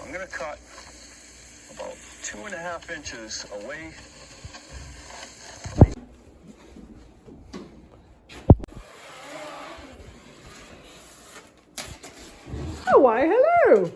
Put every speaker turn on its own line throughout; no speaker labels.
I'm going to cut about 2.5 inches away.
Oh, why, hello.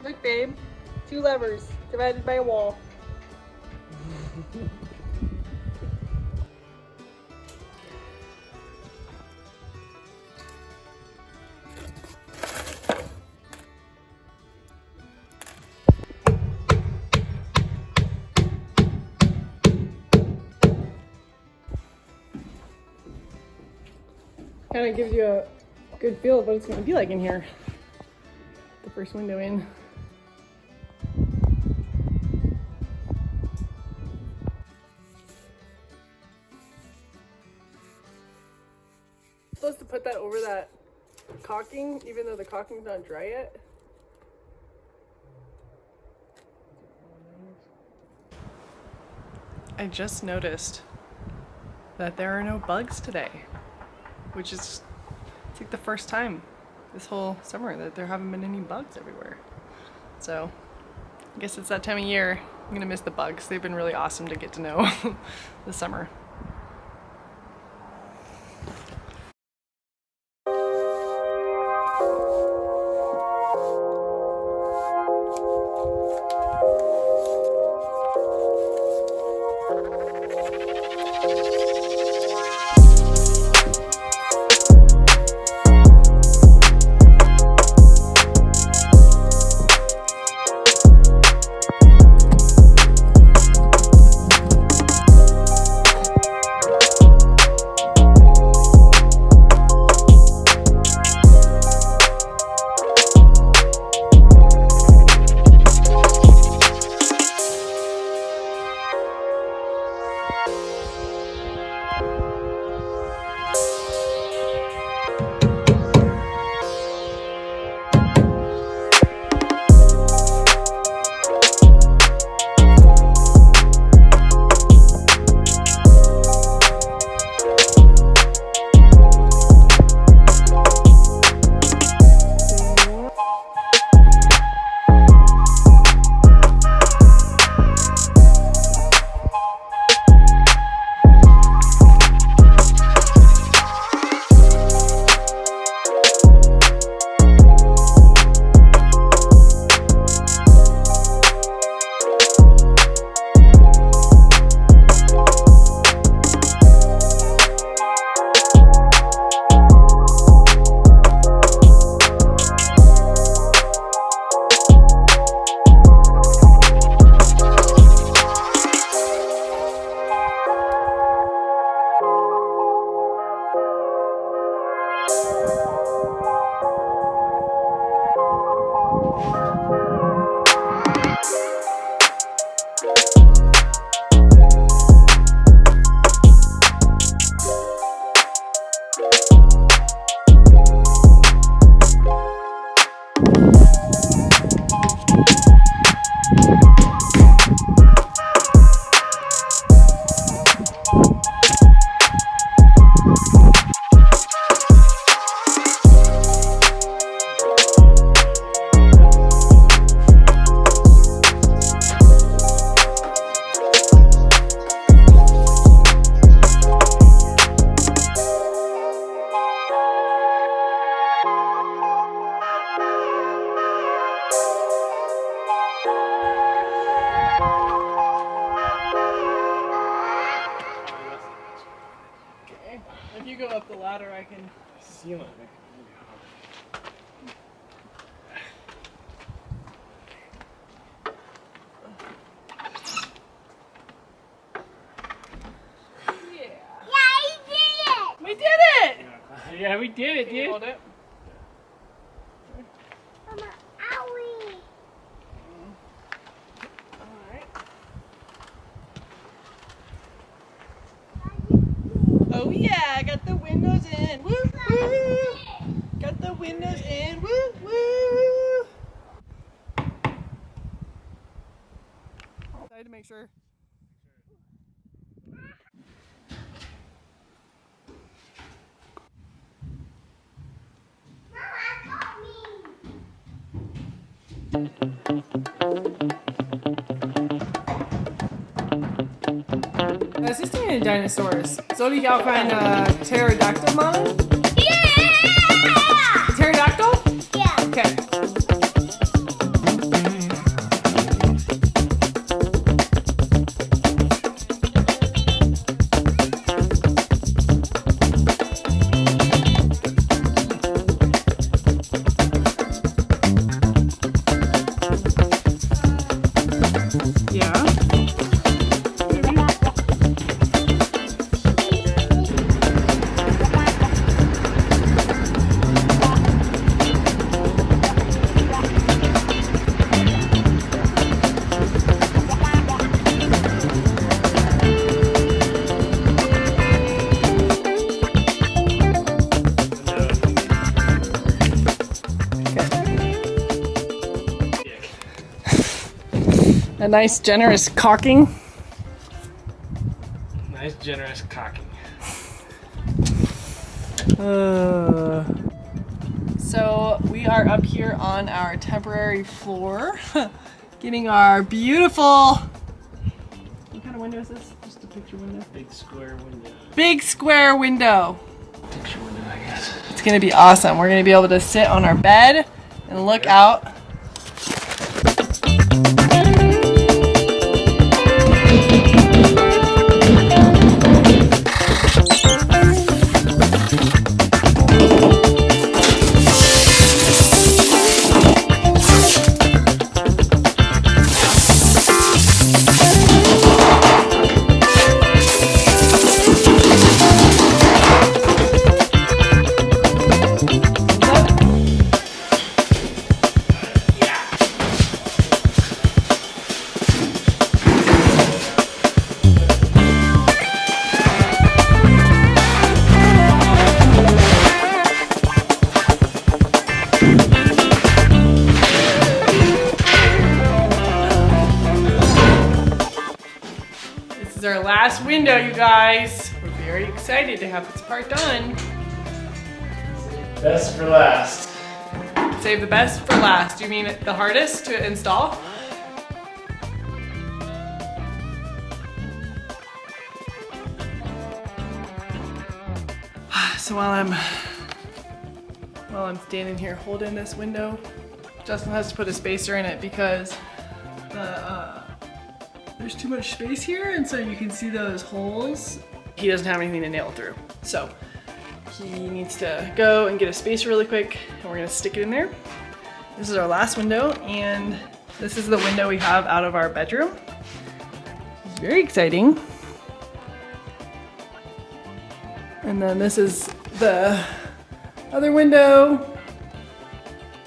Look, babe. 2 levers divided by a wall. Kind of gives you a good feel of what it's going to be like in here. The first window in. Supposed to put that over that caulking, even though the caulking's not dry yet. I just noticed that there are no bugs today, which is, it's like the first time this whole summer that there haven't been any bugs everywhere. So I guess it's that time of year. I'm gonna miss the bugs. They've been really awesome to get to know this summer. If you go up the ladder, I can.
SEALANT.
We did it!
Yeah, we did it,
Can you
dude.
hold it?
Mama, owie.
Alright. Oh yeah, got the windows in. Woo woo! Got the windows in. Woo woo! I had to make sure. Assisting in dinosaurs. Soll ich auch ein Pterodactyl malen?
Yeah!
Pterodactyl?
Yeah.
Okay. Yeah. A nice generous caulking.
Nice generous cocking.
So we are up here on our temporary floor, getting our beautiful. What kind of window is this? Just a picture window.
Big square window.
Big square window.
Picture window, I guess.
It's gonna be awesome. We're gonna be able to sit on our bed and look out. This is our last window, you guys. We're very excited to have this part done.
Best for last.
Save the best for last. You mean the hardest to install? So while I'm standing here holding this window, Justin has to put a spacer in it because there's too much space here, and so you can see those holes. He doesn't have anything to nail through, so he needs to go and get a spacer really quick, and we're gonna stick it in there. This is our last window, and this is the window we have out of our bedroom. It's very exciting. And then this is the other window.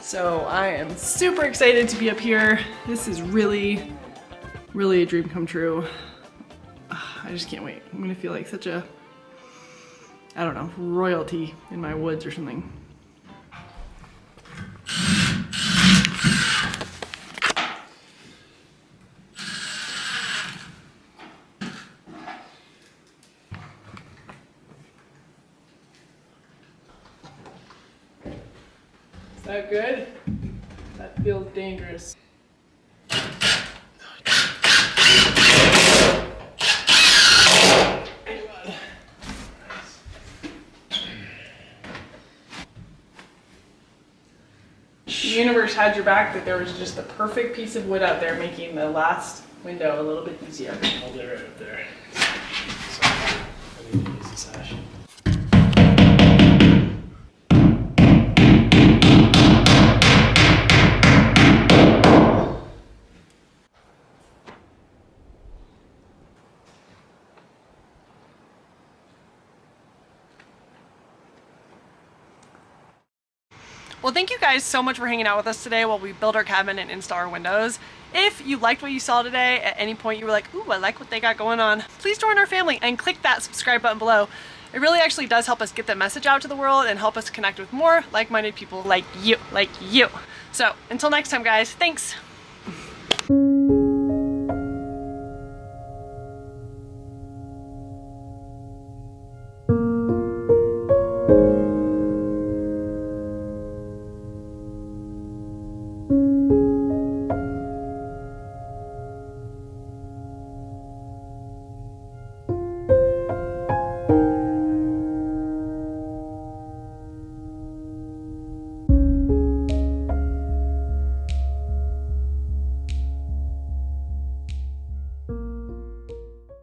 So I am super excited to be up here. This is really a dream come true. I just can't wait. I'm gonna feel like such a, I don't know, royalty in my woods or something. Is that good? That feels dangerous. The universe had your back, that there was just the perfect piece of wood out there making the last window a little bit easier.
Hold it right up there. So, I need to use the sash.
Well, thank you guys so much for hanging out with us today while we build our cabin and install our windows. If you liked what you saw today, at any point you were like, ooh, I like what they got going on, please join our family and click that subscribe button below. It really actually does help us get the message out to the world and help us connect with more like-minded people like you. So until next time, guys, thanks.